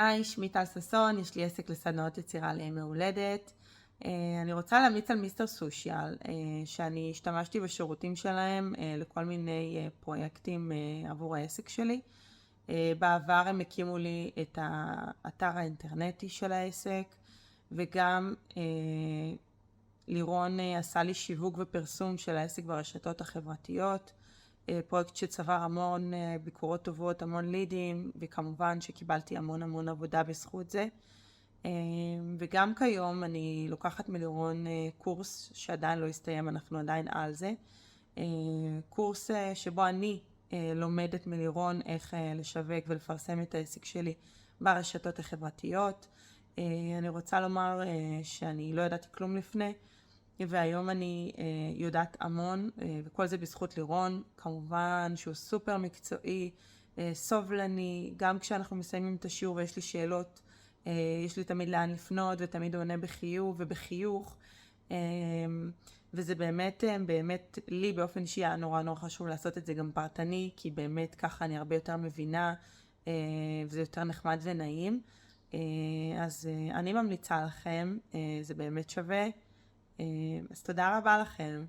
היי, שמי טל ששון, יש לי עסק לסדנאות יצירה לימי הולדת. אני רוצה להמליץ על מיסטר סושיאל, שאני השתמשתי בשירותים שלהם לכל מיני פרויקטים עבור העסק שלי. בעבר הם הקימו לי את האתר האינטרנטי של העסק, וגם לירון עשה לי שיווק ופרסום של העסק ברשתות החברתיות. פרויקט שצבר המון ביקורות טובות, המון לידים, וכמובן שקיבלתי המון עבודה בזכות זה. וגם כיום אני לוקחת מלירון קורס שעדיין לא הסתיים, אנחנו עדיין על זה. קורס שבו אני לומדת מלירון איך לשווק ולפרסם את העסק שלי ברשתות החברתיות. אני רוצה לומר שאני לא ידעתי כלום לפני, והיום אני יודעת המון, וכל זה בזכות לירון. כמובן שהוא סופר מקצועי, סובלני, גם כשאנחנו מסיימים את השיעור ויש לי שאלות, יש לי תמיד לאן לפנות, ותמיד הוא עונה בחיוב ובחיוך. וזה באמת לי באופן אישי היה נורא חשוב לעשות את זה גם פרטני, כי באמת ככה אני הרבה יותר מבינה, וזה יותר נחמד ונעים. אז אני ממליצה לכם, זה באמת שווה. אז תודה רבה לכם.